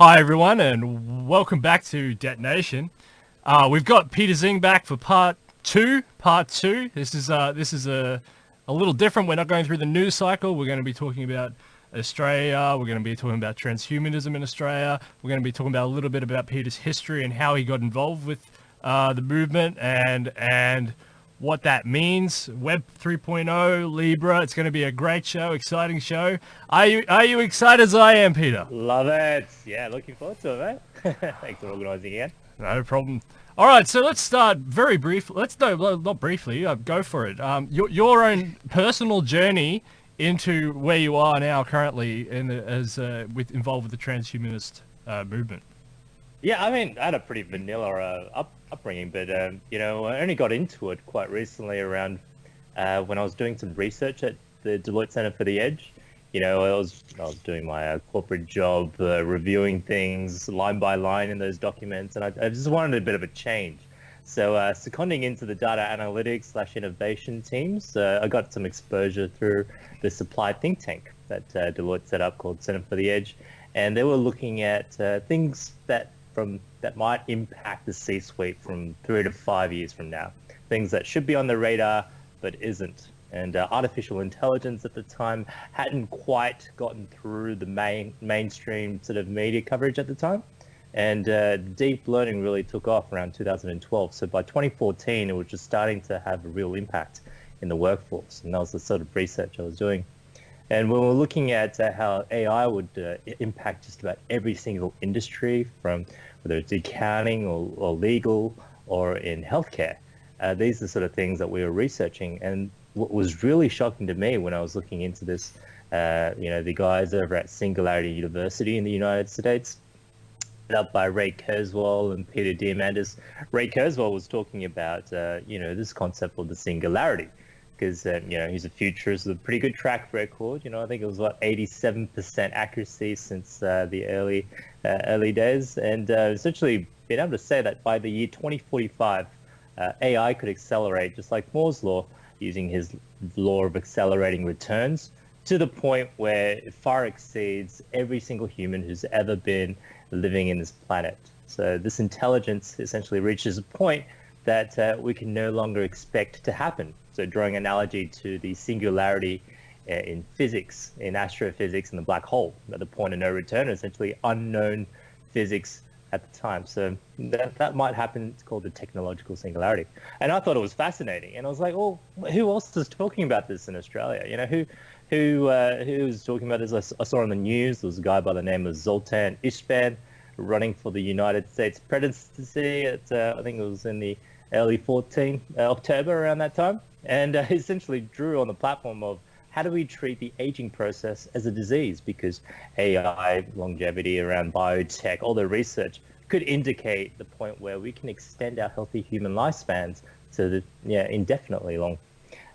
Hi everyone, and welcome back to Detonation. We've got Peter Xing back for part two. This is a little different. We're not going through the news cycle. We're going to be talking about Australia. We're going to be talking about transhumanism in Australia. We're going to be talking about a little bit about Peter's history and how he got involved with the movement and what that means. Web 3.0, Libra. It's going to be a great show, exciting show. Are you excited as I am, Peter? Love it. Yeah, looking forward to it, mate. Thanks for organising again. No problem. All right, so let's start very brief. Not briefly. Go for it. Your own personal journey into where you are now, currently, involved with the transhumanist movement. Yeah, I mean, I had a pretty vanilla upbringing, but I only got into it quite recently around when I was doing some research at the Deloitte Center for the Edge. I was doing my corporate job, reviewing things line by line in those documents, and I just wanted a bit of a change. So seconding into the data analytics/innovation teams, I got some exposure through the supply think tank that Deloitte set up called Center for the Edge, and they were looking at things that might impact the C-suite from 3 to 5 years from now, things that should be on the radar but isn't. And artificial intelligence at the time hadn't quite gotten through the mainstream sort of media coverage at the time. And deep learning really took off around 2012. So by 2014, it was just starting to have a real impact in the workforce. And that was the sort of research I was doing. And when we're looking at how AI would impact just about every single industry, from whether it's accounting or legal or in healthcare, these are the sort of things that we were researching. And what was really shocking to me when I was looking into this, the guys over at Singularity University in the United States, up by Ray Kurzweil and Peter Diamandis. Ray Kurzweil was talking about, this concept of the singularity, because, he's a futurist with a pretty good track record. I think it was 87% accuracy since the early days. And essentially being able to say that by the year 2045, AI could accelerate just like Moore's law, using his law of accelerating returns, to the point where it far exceeds every single human who's ever been living in this planet. So this intelligence essentially reaches a point that we can no longer expect to happen. So drawing analogy to the singularity in physics, in astrophysics, and the black hole, at the point of no return, essentially unknown physics at the time. So that might happen. It's called the technological singularity. And I thought it was fascinating. And I was like, well, who else is talking about this in Australia? Who's talking about this? I saw on the news, there was a guy by the name of Zoltan Ishvan running for the United States presidency at, I think it was in the early October, around that time. And essentially drew on the platform of, how do we treat the aging process as a disease? Because AI, longevity around biotech, all the research could indicate the point where we can extend our healthy human lifespans to indefinitely long.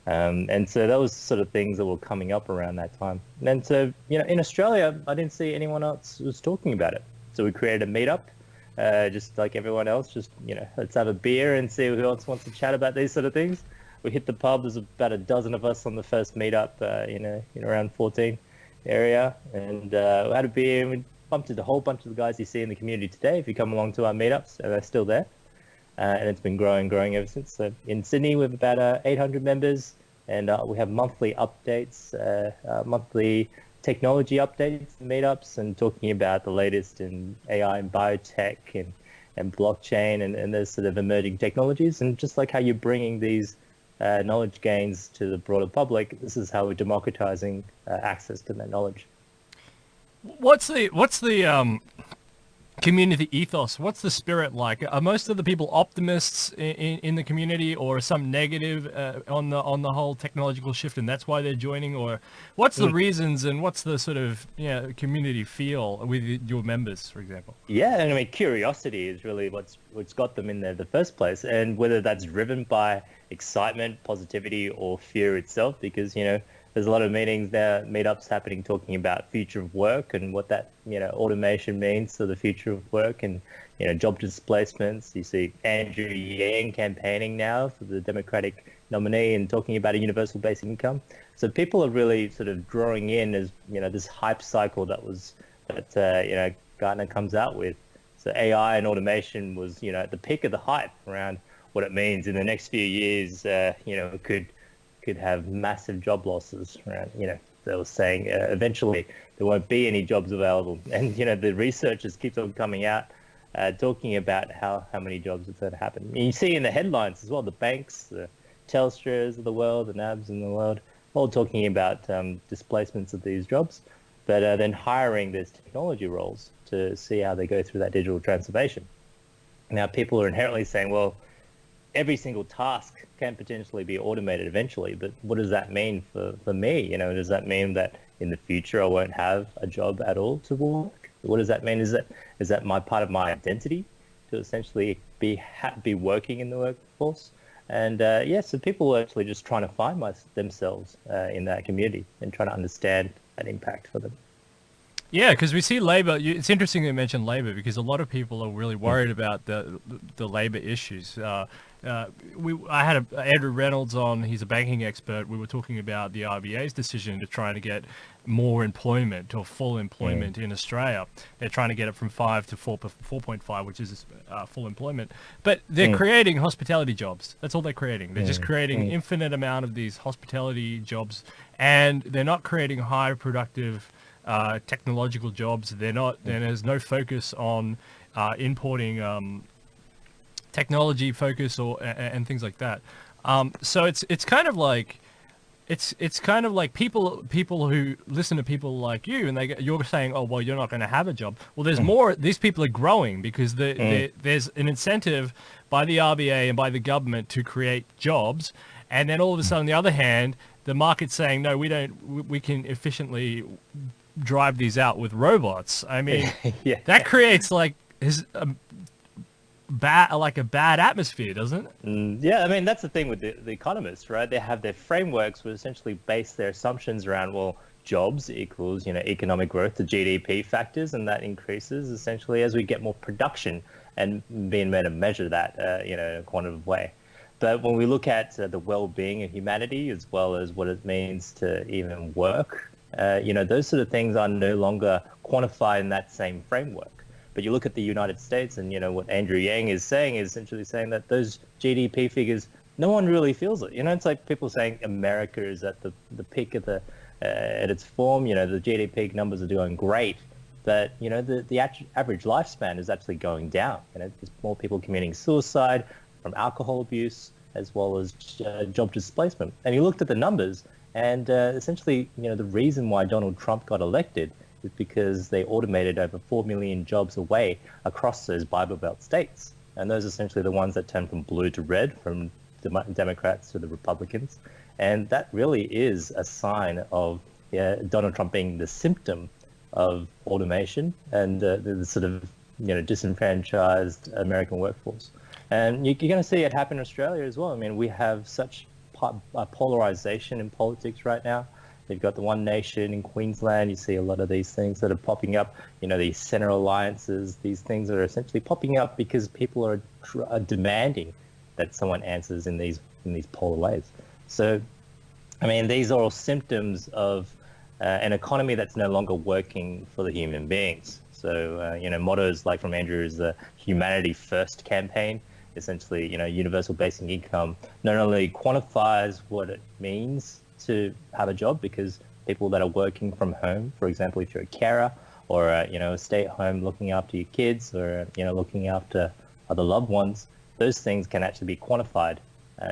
And so that was sort of things that were coming up around that time. And so, in Australia, I didn't see anyone else who was talking about it. So we created a meetup, just like everyone else, just, let's have a beer and see who else wants to chat about these sort of things. We hit the pub. There's about a dozen of us on the first meetup, in around 14 area, and we had a beer. And we bumped into a whole bunch of the guys you see in the community today. If you come along to our meetups, they're still there, and it's been growing ever since. So in Sydney, we have about 800 members, and we have monthly updates, monthly technology updates, meetups, and talking about the latest in AI and biotech and blockchain and those sort of emerging technologies. And just like how you're bringing these knowledge gains to the broader public, this is how we're democratizing access to that knowledge. What's the community ethos? What's the spirit like? Are most of the people optimists in the community, or some negative on the whole technological shift, and that's why they're joining? Or what's the reasons, and what's the sort of community feel with your members, for example? Yeah, and I mean, curiosity is really what's got them in there in the first place, and whether that's driven by excitement, positivity, or fear itself, because there's a lot of meetups happening talking about future of work and what that automation means to the future of work, and job displacements. You see Andrew Yang campaigning now for the Democratic nominee and talking about a universal basic income. So people are really sort of drawing in as this hype cycle that Gartner comes out with. So AI and automation was, at the peak of the hype around what it means in the next few years. Could have massive job losses around. They were saying eventually there won't be any jobs available, and the researchers keep on coming out talking about how many jobs it's going to happen. And you see in the headlines as well, the banks, the Telstras of the world, the NABs in the world, all talking about displacements of these jobs, but then hiring these technology roles to see how they go through that digital transformation. Now, people are inherently saying, well, every single task can potentially be automated eventually, but what does that mean for me? Does that mean that in the future I won't have a job at all to work? What does that mean? Is that my part of my identity to essentially be working in the workforce? And so people are actually just trying to find themselves in that community and trying to understand that impact for them. Yeah, because we see labor. It's interesting you mentioned labor because a lot of people are really worried about the labor issues. I had Andrew Reynolds on. He's a banking expert. We were talking about the RBA's decision to try to get more employment or full employment in Australia. They're trying to get it from 5 to 4.5, which is full employment. But they're creating hospitality jobs. That's all they're creating. They're just creating infinite amount of these hospitality jobs, and they're not creating high productive technological jobs. There's no focus on importing technology focus and things like that. So it's kind of like people who listen to people like you, and you're saying, oh well, you're not going to have a job. Well, there's more. These people are growing because there's an incentive by the RBA and by the government to create jobs, and then all of a sudden, on the other hand, the market's saying no, we don't. We can efficiently drive these out with robots. I mean, that creates a bad atmosphere, doesn't it? Yeah, I mean, that's the thing with the economists, right? They have their frameworks which essentially base their assumptions around, well, jobs equals, economic growth, the GDP factors, and that increases essentially as we get more production and being able to measure that, in a quantitative way. But when we look at the well-being of humanity as well as what it means to even work, those sort of things are no longer quantified in that same framework. But you look at the United States and, what Andrew Yang is saying is essentially saying that those GDP figures, no one really feels it. It's like people saying America is at the peak of at its form, the GDP numbers are doing great. But, the average lifespan is actually going down. There's more people committing suicide from alcohol abuse as well as job displacement. And you looked at the numbers and essentially, the reason why Donald Trump got elected is because they automated over 4 million jobs away across those Bible Belt states. And those are essentially the ones that turn from blue to red, from Democrats to the Republicans. And that really is a sign of Donald Trump being the symptom of automation and the sort of, disenfranchised American workforce. And you're going to see it happen in Australia as well. I mean, we have such polarization in politics right now. They've got the One Nation in Queensland. You see a lot of these things that are popping up, these centre alliances, these things that are essentially popping up because people are demanding that someone answers in these polar ways. So, I mean, these are all symptoms of an economy that's no longer working for the human beings. So, mottos like from Andrew is the Humanity First campaign. Essentially, universal basic income not only quantifies what it means to have a job, because people that are working from home, for example, if you're a carer or stay at home looking after your kids or looking after other loved ones, those things can actually be quantified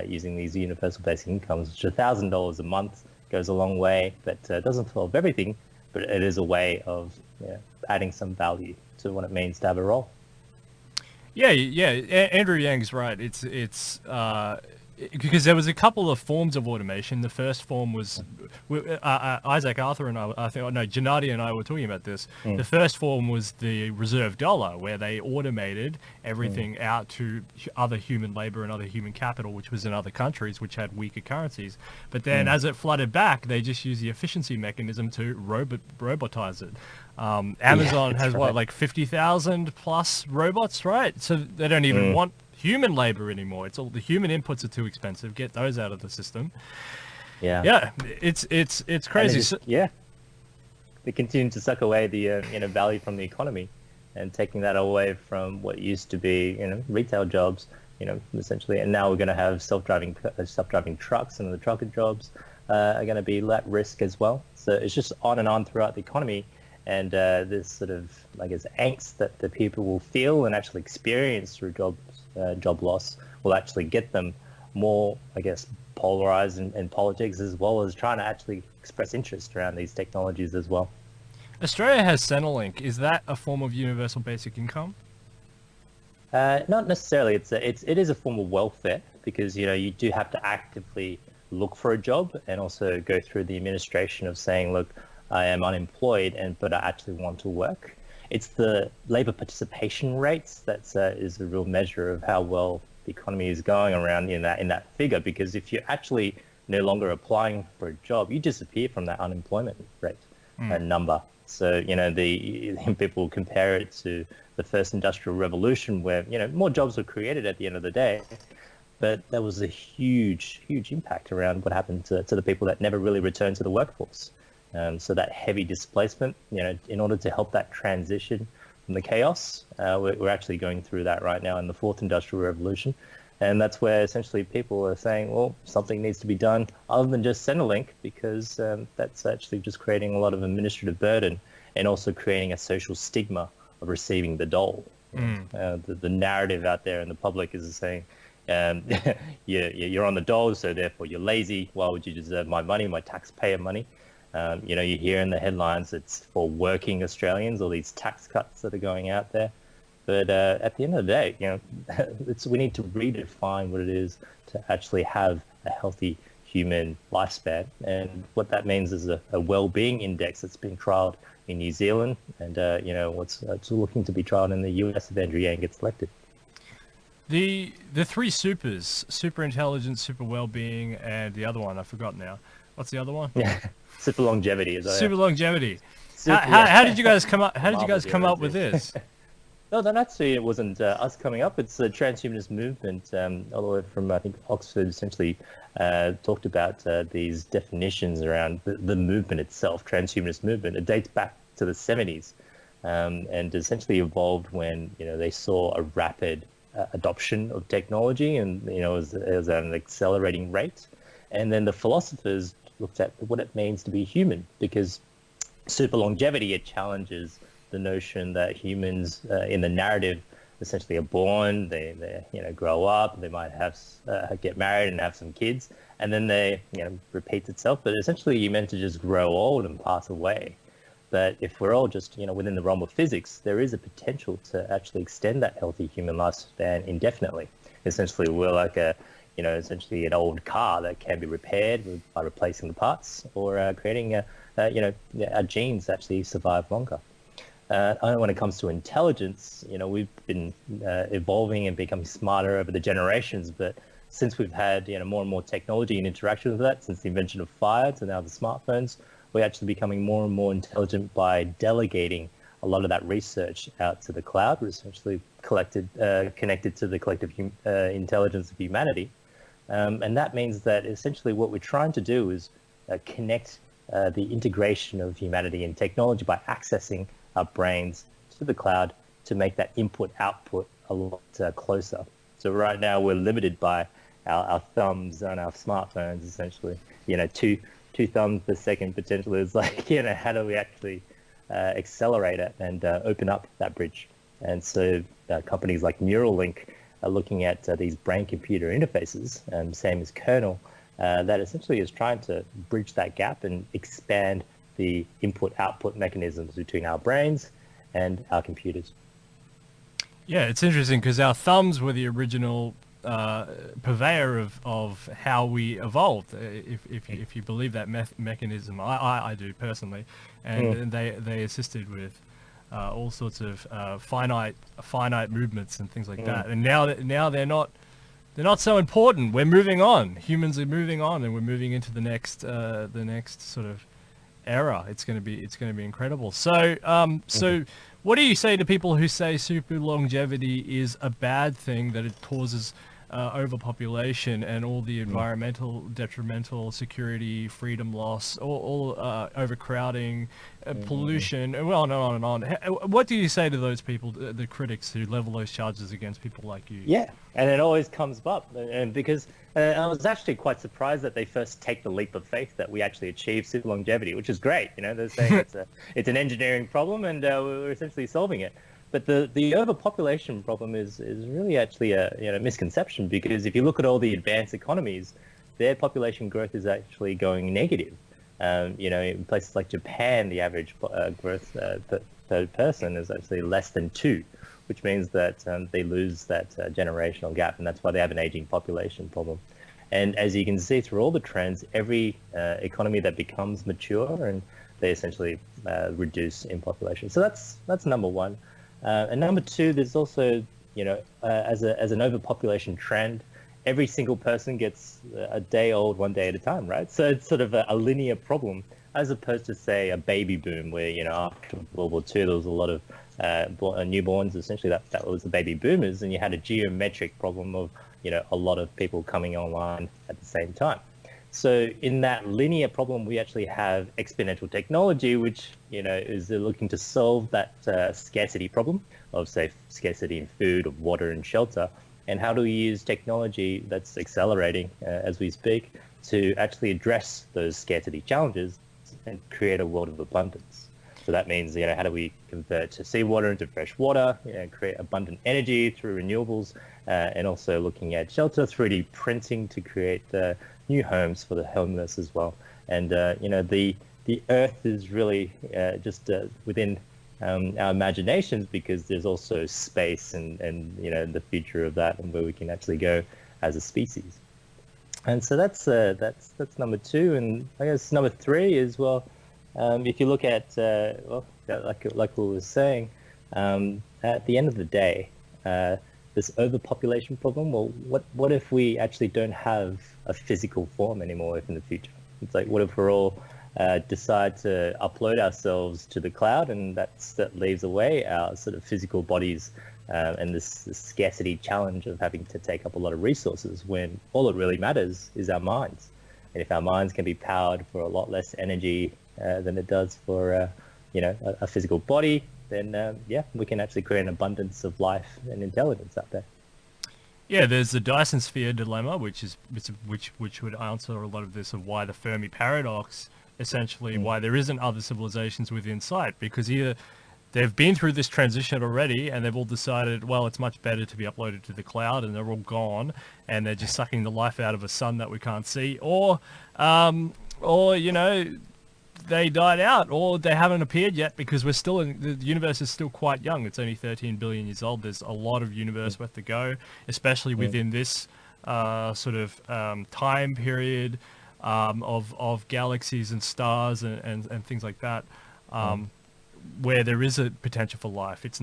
using these universal basic incomes, which $1,000 a month goes a long way, but doesn't solve everything, but it is a way of adding some value to what it means to have a role. Yeah. Andrew Yang's right. It's because there was a couple of forms of automation. The first form was Isaac Arthur and Gennady and I were talking about this. The first form was the reserve dollar, where they automated everything out to other human labor and other human capital, which was in other countries which had weaker currencies. But then as it flooded back, they just used the efficiency mechanism to robotize it. Amazon has like 50,000 plus robots, right? So they don't even want human labor anymore. It's all the human inputs are too expensive. Get those out of the system. Yeah. It's crazy. They continue to suck away the value from the economy. and taking that away from what used to be, retail jobs, essentially. And now we're going to have self-driving trucks, and the trucker jobs are going to be at risk as well. So it's just on and on throughout the economy. And this sort of, I guess, angst that the people will feel and actually experience through job loss will actually get them more, I guess, polarized in politics, as well as trying to actually express interest around these technologies as well. Australia has Centrelink. Is that a form of universal basic income? Not necessarily. It is a form of welfare, because you do have to actively look for a job and also go through the administration of saying, look, I am unemployed but I actually want to work. It's the labour participation rates that is the real measure of how well the economy is going around in that figure. Because if you're actually no longer applying for a job, you disappear from that unemployment rate number. So the people compare it to the first industrial revolution, where more jobs were created at the end of the day, but there was a huge impact around what happened to the people that never really returned to the workforce. So that heavy displacement, in order to help that transition from the chaos, we're actually going through that right now in the fourth industrial revolution. And that's where essentially people are saying, well, something needs to be done other than just Centrelink, because that's actually just creating a lot of administrative burden and also creating a social stigma of receiving the dole. The narrative out there in the public is saying, you're on the dole, so therefore you're lazy. Why would you deserve my money, my taxpayer money? You hear in the headlines it's for working Australians, all these tax cuts that are going out there. But at the end of the day, we need to redefine what it is to actually have a healthy human lifespan. And what that means is a well-being index that's being trialled in New Zealand, and what's looking to be trialled in the US if Andrew Yang gets elected. The three supers: super intelligence, super well-being, and the other one I forgot now. What's the other one? Yeah, SuperLongevity. SuperLongevity. How did you guys come up? How did you guys come up with this? No, then actually it wasn't us coming up. It's the transhumanist movement, all the way from, I think, Oxford, essentially talked about these definitions around the movement itself, transhumanist movement. It dates back to the 70s, and essentially evolved when, they saw a rapid adoption of technology, and, it was at an accelerating rate. And then the philosophers looked at what it means to be human, because super longevity, it challenges the notion that humans in the narrative essentially are born, they grow up, they might have get married and have some kids, and then they repeats itself. But essentially you're meant to just grow old and pass away. But if we're all just within the realm of physics, there is a potential to actually extend that healthy human lifespan indefinitely. Essentially we're like essentially an old car that can be repaired by replacing the parts, or creating our genes actually survive longer. When it comes to intelligence, we've been evolving and becoming smarter over the generations, but since we've had more and more technology and interaction with that, since the invention of fire to now the smartphones, we're actually becoming more and more intelligent by delegating a lot of that research out to the cloud. We're essentially connected to the collective intelligence of humanity. And that means that essentially what we're trying to do is connect the integration of humanity and technology by accessing our brains to the cloud to make that input-output a lot closer. So right now we're limited by our thumbs on our smartphones, essentially. Two thumbs per second potentially is like, how do we actually accelerate it and open up that bridge? And so companies like Neuralink are looking at these brain-computer interfaces, same as Kernel, that essentially is trying to bridge that gap and expand the input-output mechanisms between our brains and our computers. Yeah, it's interesting because our thumbs were the original purveyor of how we evolved, if you believe that mechanism. I do personally, and they assisted with all sorts of finite movements and things like that. And now they're not so important. We're moving on. Humans are moving on, and we're moving into the next sort of era. It's going to be incredible. So what do you say to people who say super longevity is a bad thing, that it causes overpopulation and all the environmental detrimental security, freedom loss, all overcrowding, pollution, and well, and on and on. What do you say to those people, the critics who level those charges against people like you? Yeah, and it always comes up, and because I was actually quite surprised that they first take the leap of faith that we actually achieve super longevity, which is great. They're saying it's an engineering problem, and we're essentially solving it. But the overpopulation problem is really actually a misconception, because if you look at all the advanced economies, their population growth is actually going negative. In places like Japan, the average growth per person is actually less than 2, which means that they lose that generational gap, and that's why they have an aging population problem. And as you can see through all the trends, every economy that becomes mature, and they essentially reduce in population. So that's number one. And number two, there's also, as an overpopulation trend, every single person gets a day old 1 day at a time, right? So it's sort of a linear problem, as opposed to, say, a baby boom where, after World War II, there was a lot of newborns. Essentially, that was the baby boomers, and you had a geometric problem of, a lot of people coming online at the same time. So in that linear problem, we actually have exponential technology, which, is looking to solve that scarcity problem of, say, scarcity in food, of water and shelter. And how do we use technology that's accelerating as we speak to actually address those scarcity challenges and create a world of abundance? So that means, how do we convert seawater into fresh water, create abundant energy through renewables, and also looking at shelter, 3D printing to create new homes for the homeless as well. And, the Earth is really just within our imaginations, because there's also space and the future of that, and where we can actually go as a species. And so that's number two. And I guess number three is, well, if you look at like we were saying, at the end of the day, this overpopulation problem, well, what if we actually don't have a physical form anymore in the future? It's like, what if we're all decide to upload ourselves to the cloud, and that leaves away our sort of physical bodies, and this scarcity challenge of having to take up a lot of resources, when all that really matters is our minds. And if our minds can be powered for a lot less energy than it does for a physical body, then we can actually create an abundance of life and intelligence out there. Yeah, there's the Dyson sphere dilemma, which would answer a lot of this, of why the Fermi paradox, essentially why there isn't other civilizations within sight, because either they've been through this transition already and they've all decided, well, it's much better to be uploaded to the cloud, and they're all gone and they're just sucking the life out of a sun that we can't see, or they died out, or they haven't appeared yet, because the universe is still quite young. It's only 13 billion years old. There's a lot of universe left to go, especially within this sort of time period of galaxies and stars and things like that, where there is a potential for life. It's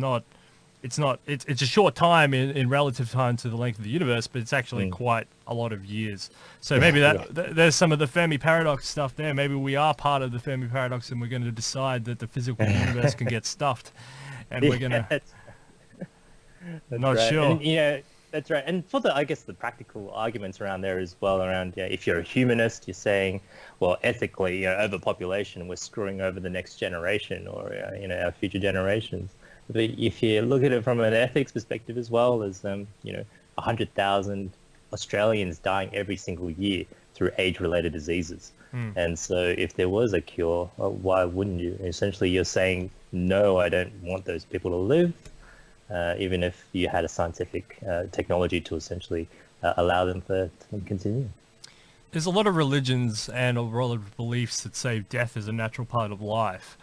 a short time in relative time to the length of the universe, but it's actually quite a lot of years. So maybe there's some of the Fermi paradox stuff there. Maybe we are part of the Fermi paradox, and we're going to decide that the physical universe can get stuffed, and we're going to... Not right. sure. And, that's right. And for the practical arguments around there as well, around if you're a humanist, you're saying, well, ethically, overpopulation, we're screwing over the next generation, or our future generations. But if you look at it from an ethics perspective as well, there's 100,000 Australians dying every single year through age-related diseases. And so if there was a cure, why wouldn't you? Essentially, you're saying, no, I don't want those people to live, even if you had a scientific technology to essentially allow them to continue. There's a lot of religions and a lot of beliefs that say death is a natural part of life.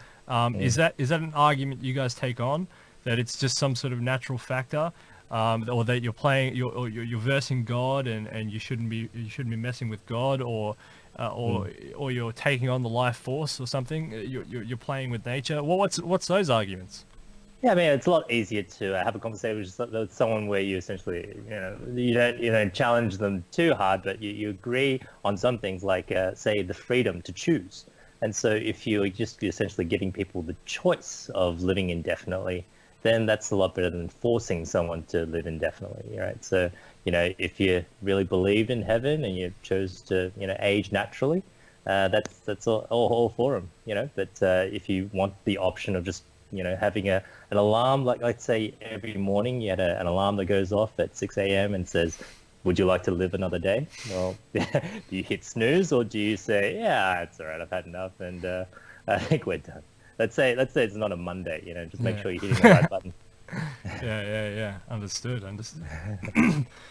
Is that an argument you guys take on, that it's just some sort of natural factor, or that you're versing God and you shouldn't be messing with God, or you're taking on the life force or something? You're playing with nature. Well, what's those arguments? Yeah, I mean, it's a lot easier to have a conversation with someone where you essentially, you don't challenge them too hard, but you agree on some things, like, say, the freedom to choose. And so if you're just essentially giving people the choice of living indefinitely, then that's a lot better than forcing someone to live indefinitely, right? So, if you really believed in heaven and you chose to, age naturally, that's all for them, But if you want the option of just, having an alarm, like let's say every morning you had an alarm that goes off at 6 a.m. and says, would you like to live another day? Well, do you hit snooze, or do you say, yeah, it's all right, I've had enough, and I think we're done. Let's say it's not a Monday, just make sure you're hitting the right button. Yeah. Understood.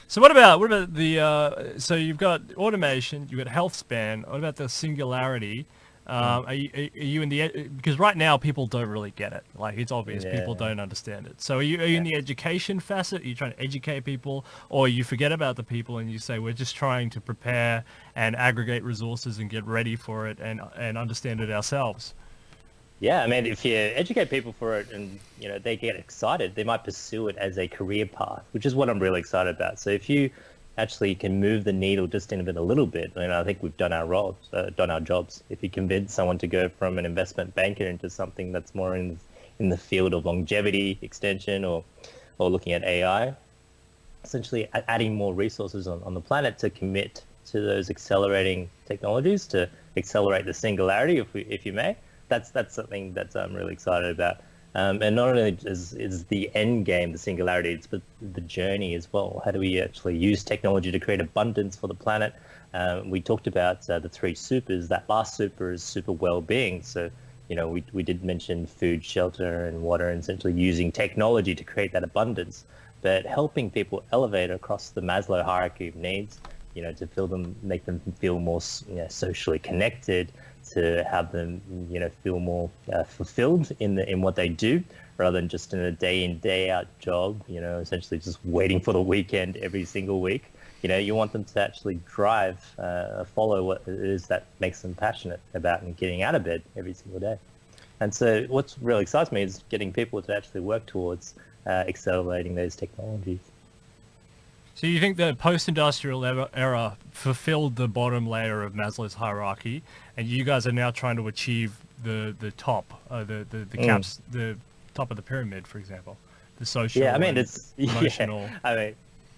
So what about the so you've got automation, you've got health span. What about the singularity? Are you in the, because right now people don't really get it. Like, it's obvious people don't understand it. So are you in the education facet? Are you trying to educate people, or you forget about the people and you say we're just trying to prepare and aggregate resources and get ready for it and understand it ourselves? Yeah, I mean, if you educate people for it and, they get excited, they might pursue it as a career path, which is what I'm really excited about. So if you actually can move the needle just in a little bit, I think we've done our jobs. If you convince someone to go from an investment banker into something that's more in the field of longevity extension or looking at AI, essentially adding more resources on the planet to commit to those accelerating technologies to accelerate the singularity, if you may. That's something that I'm really excited about. And not only is the end game the singularity, but the journey as well. How do we actually use technology to create abundance for the planet? We talked about the three supers. That last super is super well-being. So, we did mention food, shelter, and water, and essentially using technology to create that abundance, but helping people elevate across the Maslow hierarchy of needs, to make them feel more socially connected, to have them, feel more fulfilled in what they do, rather than just in a day in, day out job, essentially just waiting for the weekend every single week. You want them to actually drive, follow what it is that makes them passionate about and getting out of bed every single day. And so what really excites me is getting people to actually work towards accelerating those technologies. So you think the post-industrial era fulfilled the bottom layer of Maslow's hierarchy, and you guys are now trying to achieve the top, the top of the pyramid, for example, the social, it's emotional.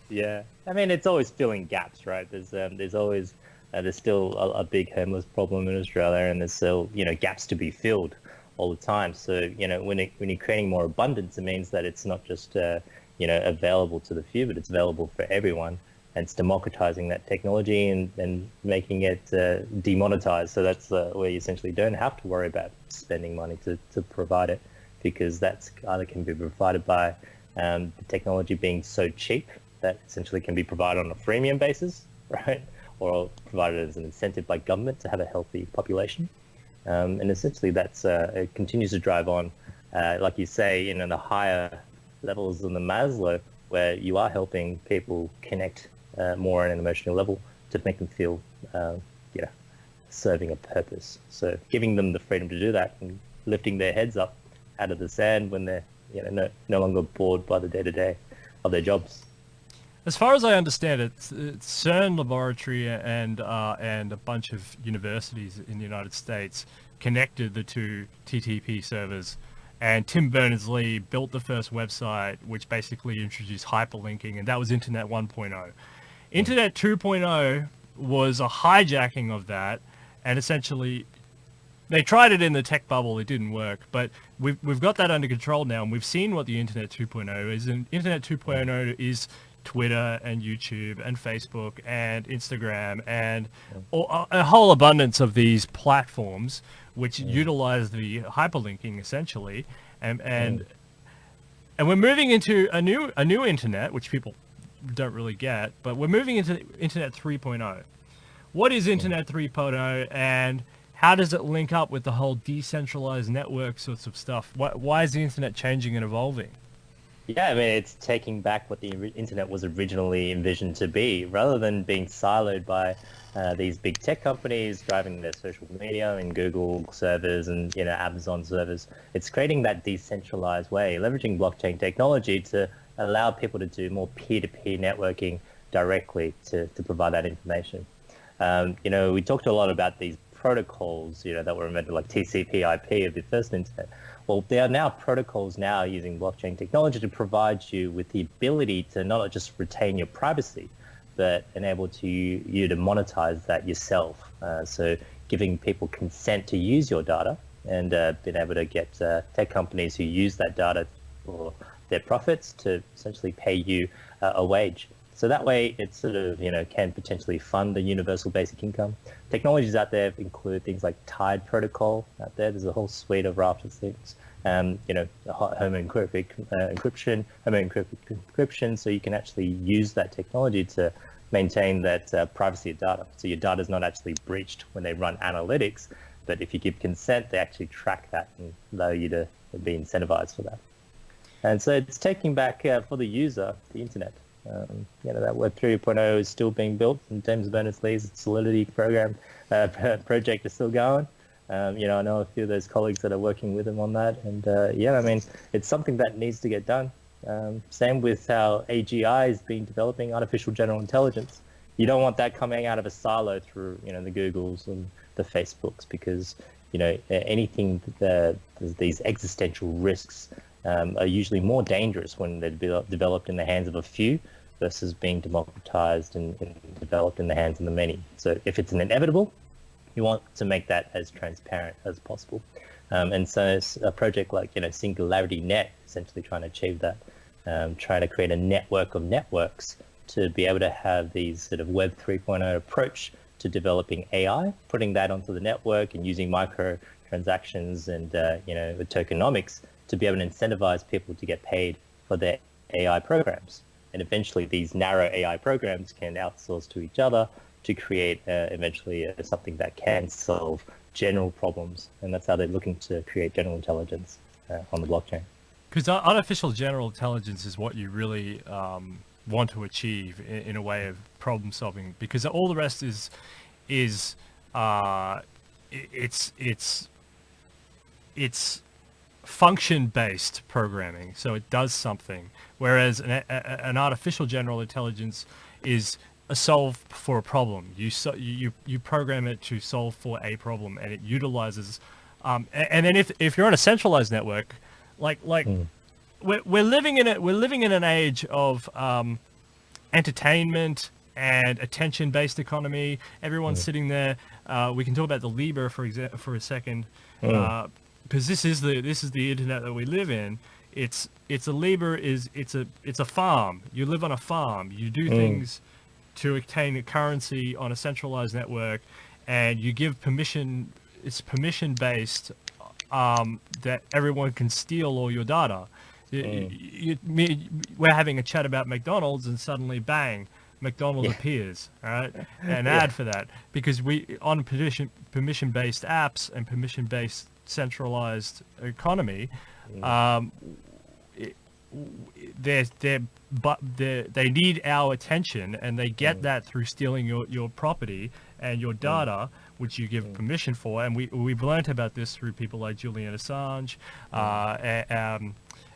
It's always filling gaps, right? There's always there's still a big homeless problem in Australia, and there's still gaps to be filled all the time. So when you're creating more abundance, it means that it's not just available to the few, but it's available for everyone. And it's democratizing that technology and making it demonetized. So that's where you essentially don't have to worry about spending money to provide it, because that's either can be provided by the technology being so cheap that essentially can be provided on a freemium basis, right? Or provided as an incentive by government to have a healthy population. And essentially that's it continues to drive on, like you say, the higher levels on the Maslow, where you are helping people connect more on an emotional level to make them feel, serving a purpose. So giving them the freedom to do that and lifting their heads up out of the sand when they're, no longer bored by the day-to-day of their jobs. As far as I understand it, CERN laboratory and a bunch of universities in the United States connected the two TTP servers. And Tim Berners-Lee built the first website, which basically introduced hyperlinking, and that was Internet 1.0. Internet 2.0 was a hijacking of that, and essentially they tried it in the tech bubble, it didn't work, but we've got that under control now, and we've seen what the Internet 2.0 is. And Internet 2.0 is Twitter and YouTube and Facebook and Instagram and a whole abundance of these platforms which utilize the hyperlinking essentially, and we're moving into a new internet, which people don't really get, but we're moving into Internet 3.0. What is Internet 3.0, and how does it link up with the whole decentralized network sorts of stuff? Why is the internet changing and evolving? Yeah, it's taking back what the internet was originally envisioned to be, rather than being siloed by these big tech companies driving their social media and Google servers and Amazon servers. It's creating that decentralized way, leveraging blockchain technology to allow people to do more peer-to-peer networking directly to provide that information. We talked a lot about these protocols, that were invented, like TCP/IP of the first internet. Well, there are now protocols now using blockchain technology to provide you with the ability to not just retain your privacy, but enable you to monetize that yourself. So giving people consent to use your data and being able to get tech companies who use that data for their profits to essentially pay you a wage. So that way it sort of, can potentially fund the universal basic income. Technologies out there include things like Tide protocol out there. There's a whole suite of raft of things. Home encryption, so you can actually use that technology to maintain that privacy of data. So your data is not actually breached when they run analytics, but if you give consent, they actually track that and allow you to be incentivized for that. And so it's taking back for the user, the internet. That Web 3.0 is still being built, and James Berners-Lee's Solidity program project is still going. I know a few of those colleagues that are working with him on that, and it's something that needs to get done. Same with how AGI has been developing artificial general intelligence. You don't want that coming out of a silo through, the Googles and the Facebooks, because, anything that these existential risks are usually more dangerous when they're developed in the hands of a few versus being democratized and developed in the hands of the many. So if it's an inevitable, you want to make that as transparent as possible. And so it's a project like, SingularityNET, essentially trying to achieve that, trying to create a network of networks to be able to have these sort of Web 3.0 approach to developing AI, putting that onto the network and using microtransactions and, tokenomics to be able to incentivize people to get paid for their AI programs. And eventually these narrow AI programs can outsource to each other to create eventually something that can solve general problems. And that's how they're looking to create general intelligence on the blockchain. Because artificial general intelligence is what you really want to achieve in a way of problem solving, because all the rest is function-based programming, so it does something, whereas an artificial general intelligence is a solve for a problem. You program it to solve for a problem, and it utilizes and then if you're on a centralized network, we're living in an age of entertainment and attention-based economy. Everyone's sitting there. We can talk about the Libra for a second. Because this is the internet that we live in. It's a farm. You live on a farm. You do things to obtain a currency on a centralized network, and you give permission. It's permission based, that everyone can steal all your data. We're having a chat about McDonald's, and suddenly, bang, McDonald's appears, all right? An ad for that, because we on permission-based apps and permission-based centralized economy, they need our attention, and they get that through stealing your property and your data, which you give permission for. And we've learned about this through people like Julian Assange,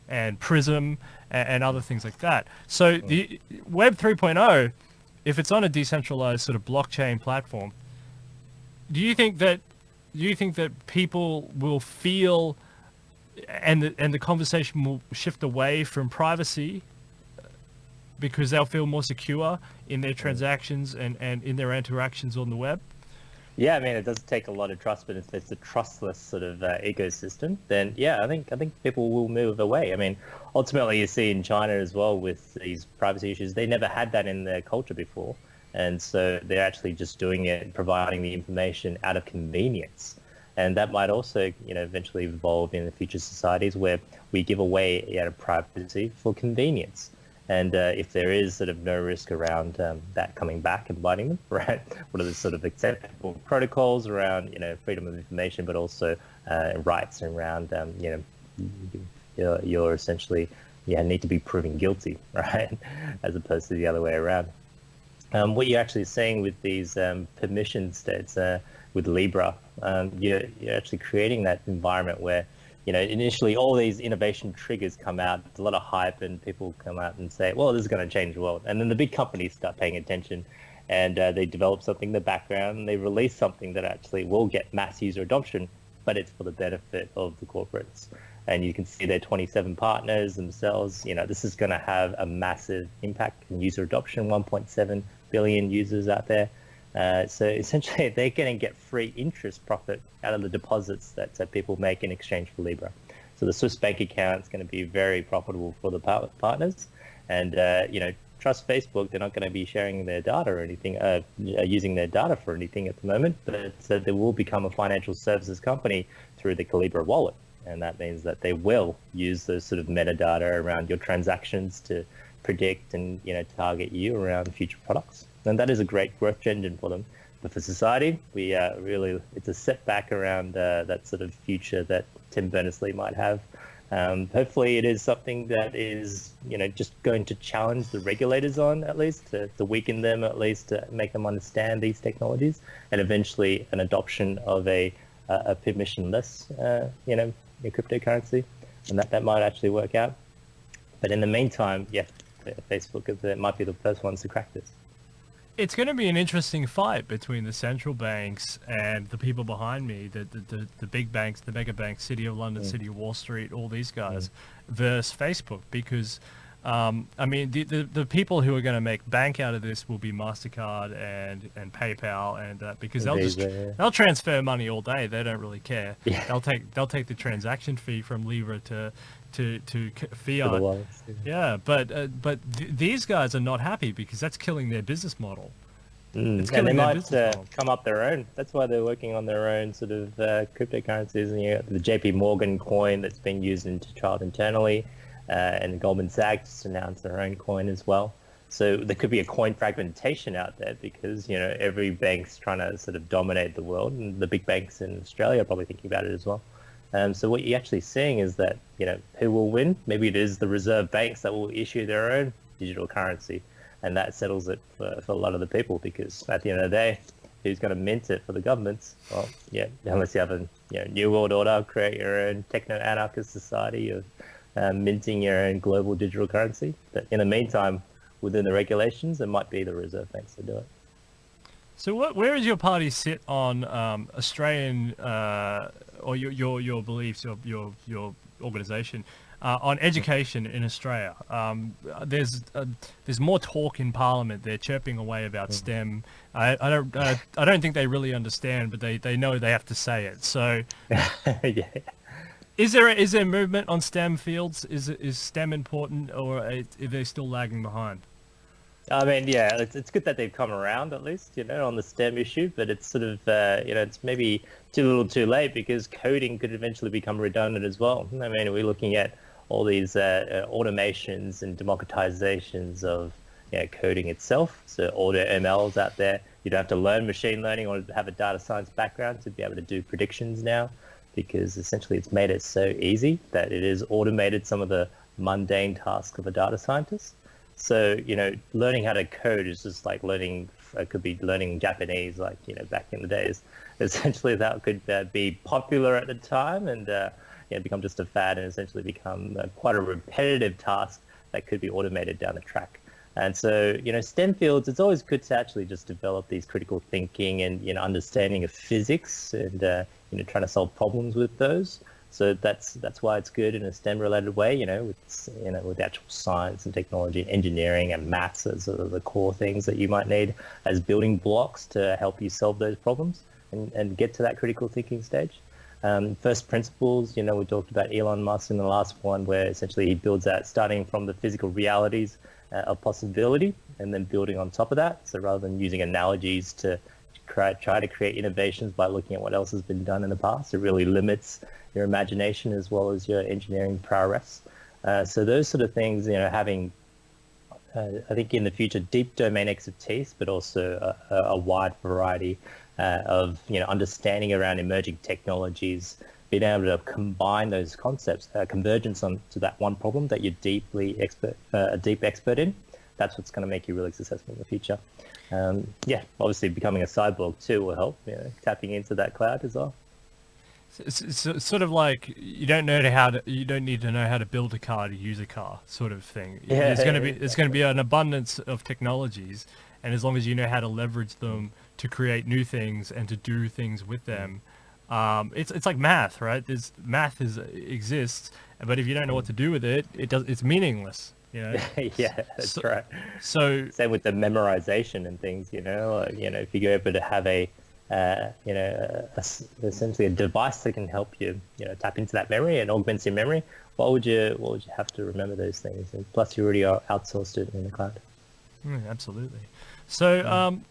and Prism, and other things like that. So the Web 3.0, if it's on a decentralized sort of blockchain platform, do you think that people will feel, and the conversation will shift away from privacy because they'll feel more secure in their transactions and in their interactions on the web? Yeah, I mean, it does take a lot of trust, but if it's a trustless sort of ecosystem, then I think people will move away. I mean, ultimately, you see in China as well with these privacy issues, they never had that in their culture before. And so they're actually just doing it, providing the information out of convenience. And that might also, eventually evolve in the future societies where we give away privacy for convenience. And if there is sort of no risk around that coming back and biting them, right? What are the sort of acceptable protocols around, freedom of information, but also rights around, you're essentially, need to be proven guilty, right? As opposed to the other way around. What you're actually seeing with these permission states with Libra, you're actually creating that environment where, initially all these innovation triggers come out, there's a lot of hype, and people come out and say, well, this is going to change the world. And then the big companies start paying attention, and they develop something in the background, and they release something that actually will get mass user adoption, but it's for the benefit of the corporates. and you can see their 27 partners themselves. This is going to have a massive impact in user adoption, 1.7 billion users out there. So essentially, they're going to get free interest profit out of the deposits that people make in exchange for Libra. So the Swiss bank account is going to be very profitable for the partners. And, trust Facebook, they're not going to be sharing their data or anything, using their data for anything at the moment, but they will become a financial services company through the Calibra wallet. And that means that they will use those sort of metadata around your transactions to predict and, target you around future products. And that is a great growth engine for them. But for society, it's a setback around that sort of future that Tim Berners-Lee might have. Hopefully it is something that is, just going to challenge the regulators on, at least, to weaken them, at least to make them understand these technologies, and eventually an adoption of a permissionless, cryptocurrency, and that might actually work out. But in the meantime, Facebook might be the first ones to crack this. It's going to be an interesting fight between the central banks and the people behind me, the big banks, the mega banks, City of London, City of Wall Street, all these guys, versus Facebook. Because, the people who are going to make bank out of this will be MasterCard and PayPal, and because they'll transfer money all day. They don't really care. Yeah. They'll take the transaction fee from Libra to fiat. But these guys are not happy because that's killing their business model. And they might come up their own. That's why they're working on their own sort of cryptocurrencies. And the JP Morgan coin that's being used into trial internally, and Goldman Sachs announced their own coin as well. So there could be a coin fragmentation out there because every bank's trying to sort of dominate the world, and the big banks in Australia are probably thinking about it as well. So what you're actually seeing is that, who will win? Maybe it is the reserve banks that will issue their own digital currency, and that settles it for a lot of the people, because at the end of the day, who's going to mint it for the governments? Well, unless you have a new world order, create your own techno-anarchist society of minting your own global digital currency. But in the meantime, within the regulations, it might be the reserve banks that do it. So where does your party sit on Australian or your beliefs, your organisation on education in Australia? There's more talk in Parliament. They're chirping away about STEM. I don't think they really understand, but they know they have to say it. So Yeah. Is there movement on STEM fields? Is STEM important, or are they still lagging behind? I mean, it's good that they've come around at least, on the STEM issue, but it's sort of, it's maybe too little too late, because coding could eventually become redundant as well. I mean, we're looking at all these automations and democratizations of coding itself. So auto MLs out there. You don't have to learn machine learning or have a data science background to be able to do predictions now, because essentially it's made it so easy that it has automated some of the mundane tasks of a data scientist. So, learning how to code is just like could be learning Japanese, like, back in the days. Essentially, that could be popular at the time and become just a fad, and essentially become quite a repetitive task that could be automated down the track. And so, STEM fields, it's always good to actually just develop these critical thinking and, understanding of physics and, trying to solve problems with those. So that's why it's good in a STEM-related way, with actual science and technology and engineering and maths as sort of the core things that you might need as building blocks to help you solve those problems and get to that critical thinking stage. First principles, we talked about Elon Musk in the last one, where essentially he builds out starting from the physical realities of possibility and then building on top of that. So rather than using analogies to try to create innovations by looking at what else has been done in the past, it really limits your imagination as well as your engineering prowess. So those sort of things, having, I think in the future, deep domain expertise, but also a wide variety of, understanding around emerging technologies, being able to combine those concepts, convergence onto that one problem that you're a deep expert in. That's what's going to make you really successful in the future. Obviously becoming a cyborg too will help, tapping into that cloud as well. It's sort of like you don't need to know how to build a car to use a car, sort of thing. Yeah, there's going to be an abundance of technologies, and as long as you know how to leverage them to create new things and to do things with them, It's like math, right? Math exists, but if you don't know what to do with it, it's meaningless. Yeah, that's So, right. so Same with the memorization and things, like, if you're able to have essentially a device that can help you, tap into that memory and augments your memory, what would you have to remember those things? And plus, you already are outsourced it in the cloud. absolutely. So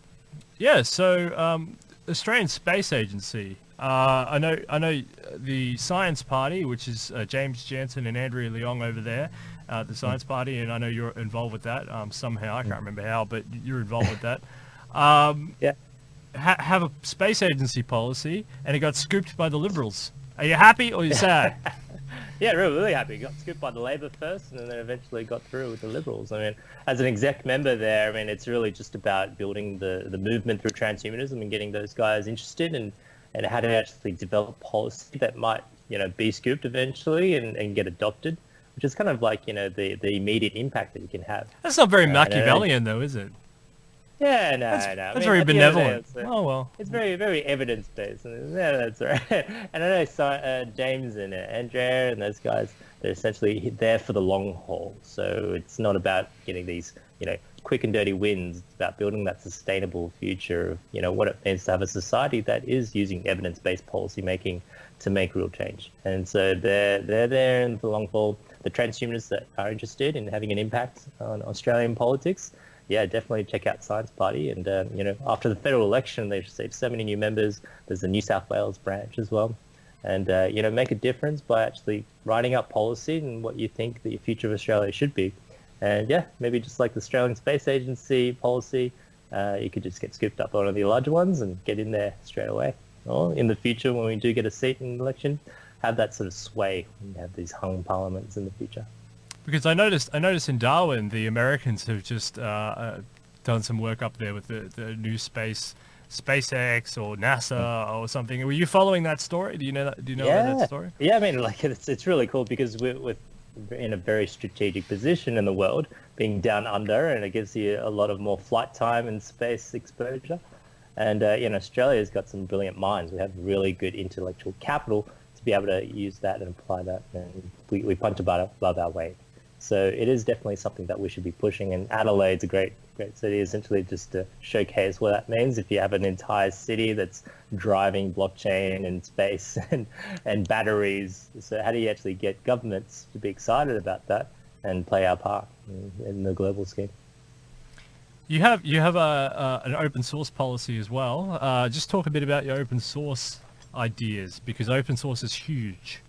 Australian Space Agency. I know the Science Party, which is James Jansen and Andrea Leong over there, the Science Party, and I know you're involved with that somehow. I can't remember how, but you're involved with that. Yeah. Have a space agency policy, and it got scooped by the Liberals. Are you happy or are you sad? Yeah, really happy. Got scooped by the Labor first, and then eventually got through with the Liberals. I mean, as an exec member there, I mean, it's really just about building the movement through transhumanism and getting those guys interested and how to actually develop policy that might, be scooped eventually and get adopted, which is kind of like, the immediate impact that you can have. That's not very Machiavellian, though, is it? Yeah, no. That's very benevolent. Oh, well. It's very, very evidence-based. Yeah, that's right. And I know James and Andrea and those guys, they're essentially there for the long haul. So it's not about getting these, quick and dirty wins. It's about building that sustainable future of, what it means to have a society that is using evidence-based policy making to make real change. And so they're there in the long haul. The transhumanists that are interested in having an impact on Australian politics, yeah, definitely check out Science Party. And, after the federal election, they've received so many new members. There's a New South Wales branch as well. And, make a difference by actually writing up policy and what you think the future of Australia should be. And, yeah, maybe just like the Australian Space Agency policy, you could just get scooped up on one of the larger ones and get in there straight away. Or in the future, when we do get a seat in the election, have that sort of sway when you have these hung parliaments in the future. Because I noticed in Darwin, the Americans have just done some work up there with the new SpaceX or NASA or something. Were you following that story? Do you know that? Do you know about that story? Yeah, I mean, like it's really cool because we're in a very strategic position in the world, being down under, and it gives you a lot of more flight time and space exposure. And Australia's got some brilliant minds. We have really good intellectual capital to be able to use that and apply that, and we punch above our weight. So it is definitely something that we should be pushing, and Adelaide's a great city, essentially just to showcase what that means. If you have an entire city that's driving blockchain and space and batteries, so how do you actually get governments to be excited about that and play our part in the global scheme? You have an open source policy as well. Just talk a bit about your open source ideas, because open source is huge.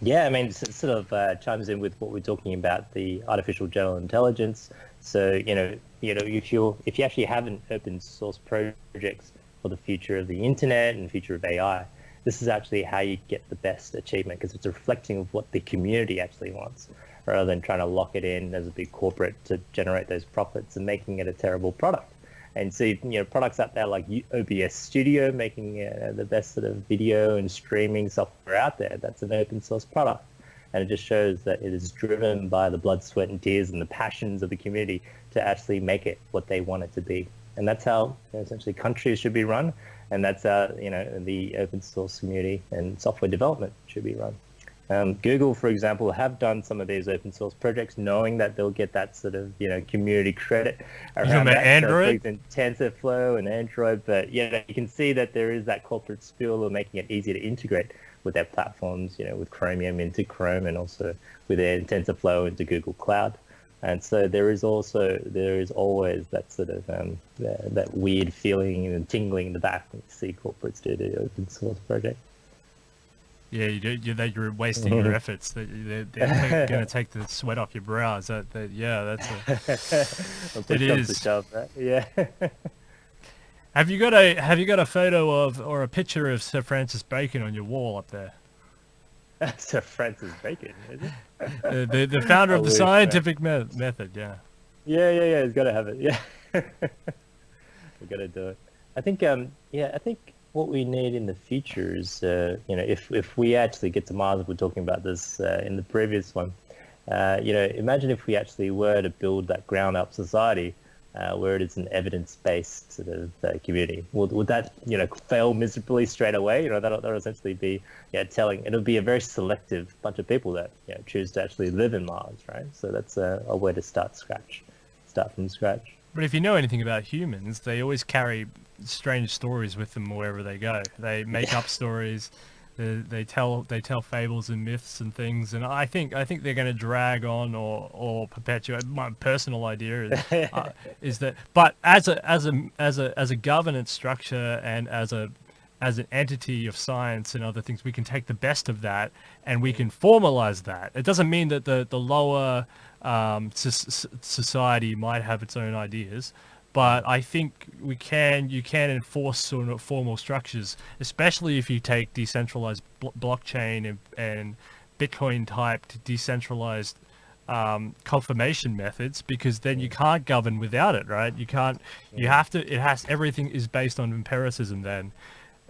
Yeah, I mean, it sort of chimes in with what we're talking about, the artificial general intelligence. So, if you actually have an open source projects for the future of the internet and future of AI, this is actually how you get the best achievement, because it's reflecting of what the community actually wants, rather than trying to lock it in as a big corporate to generate those profits and making it a terrible product. And so, products out there like OBS Studio, making the best sort of video and streaming software out there, that's an open source product. And it just shows that it is driven by the blood, sweat, and tears and the passions of the community to actually make it what they want it to be. And that's how essentially countries should be run. And that's how, the open source community and software development should be run. Google, for example, have done some of these open source projects, knowing that they'll get that sort of community credit around that. Android? So TensorFlow and Android, but you can see that there is that corporate spill of making it easy to integrate with their platforms, with Chromium into Chrome, and also with their TensorFlow into Google Cloud. And so there is always that sort of that weird feeling and tingling in the back when you see corporates do the open source project. Yeah, you're wasting your efforts. They're going to take the sweat off your brows. That's it is. Shove, right? Yeah. Have you got a photo of or a picture of Sir Francis Bacon on your wall up there? Sir Francis Bacon, is it? The founder of the scientific method. Yeah. Yeah. He's got to have it. Yeah. We've got to do it. I think. I think what we need in the future is, if we actually get to Mars, we're talking about this in the previous one, imagine if we actually were to build that ground up society where it is an evidence-based sort of community. Would that, fail miserably straight away? That'll essentially be, telling. It'll be a very selective bunch of people that choose to actually live in Mars, right? So that's a way to start from scratch. But if you know anything about humans, they always carry strange stories with them wherever they go. They make up stories. They tell fables and myths and things, and I think they're going to drag on or perpetuate. My personal idea is that, but as a governance structure and as an entity of science and other things, we can take the best of that and we can formalize that. It doesn't mean that the lower society might have its own ideas. But I think you can enforce sort of formal structures, especially if you take decentralized blockchain and Bitcoin type decentralized confirmation methods, because then you can't govern without it, right? You can't. You have to. Everything is based on empiricism. Then,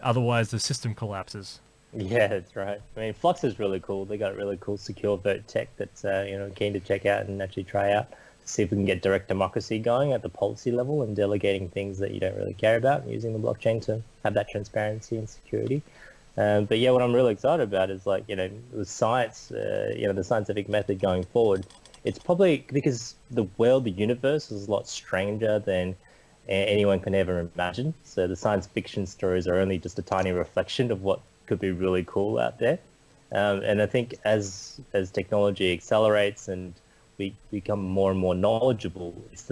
otherwise the system collapses. Yeah, that's right. I mean, Flux is really cool. They got really cool secure vote tech that's keen to check out and actually try out. See if we can get direct democracy going at the policy level and delegating things that you don't really care about and using the blockchain to have that transparency and security. But yeah, what I'm really excited about is the science, the scientific method going forward. It's probably because the world, the universe is a lot stranger than anyone can ever imagine. So the science fiction stories are only just a tiny reflection of what could be really cool out there. And I think as technology accelerates and we become more and more knowledgeable, it's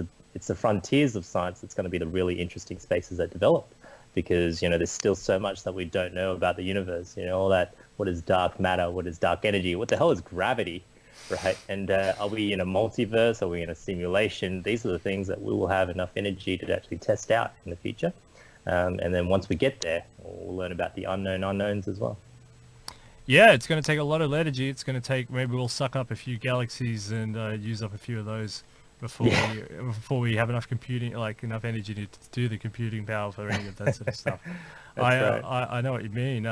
the frontiers of science that's going to be the really interesting spaces that develop, because there's still so much that we don't know about the universe. All that, what is dark matter, what is dark energy, what the hell is gravity, right? And are we in a multiverse, are we in a simulation? These are the things that we will have enough energy to actually test out in the future, and then once we get there, we'll learn about the unknown unknowns as well. Yeah, it's going to take a lot of energy. It's going to take, maybe we'll suck up a few galaxies and use up a few of those before we have enough computing, enough energy to do the computing power for any of that sort of stuff. I know what you mean.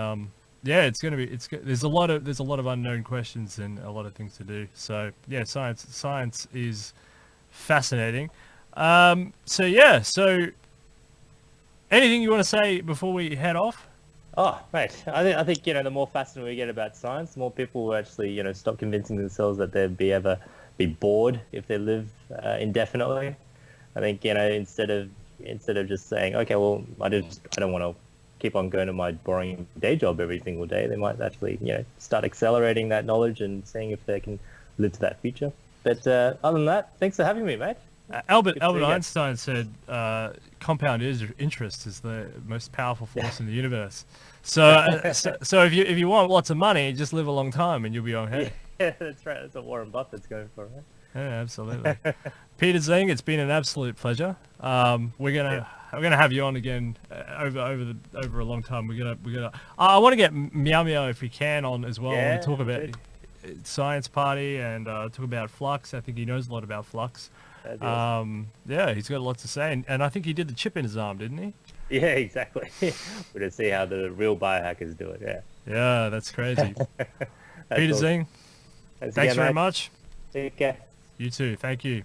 Yeah, it's going to be. There's a lot of unknown questions and a lot of things to do. So yeah, science is fascinating. So anything you want to say before we head off? Oh, right. I think the more fascinating we get about science, the more people will actually stop convincing themselves that they'd be bored if they live indefinitely. I think instead of just saying, okay, well, I don't want to keep on going to my boring day job every single day, they might actually start accelerating that knowledge and seeing if they can live to that future. But other than that, thanks for having me, mate. Albert Einstein said compound interest is the most powerful force in the universe. So if you want lots of money, just live a long time and you'll be okay. Yeah, that's right. That's what Warren Buffett's going for, right? Yeah, absolutely. Peter Xing, it's been an absolute pleasure. We're gonna have you on again over a long time. I want to get Meow Meow if we can on as well. Yeah, and talk about Science Party and talk about Flux. I think he knows a lot about Flux. Yeah, he's got lots to say, and I think he did the chip in his arm, didn't he? Yeah, exactly. We're to see how the real biohackers do it. Yeah, that's crazy. Peter Xing, thanks very much. Take care. You too. Thank you.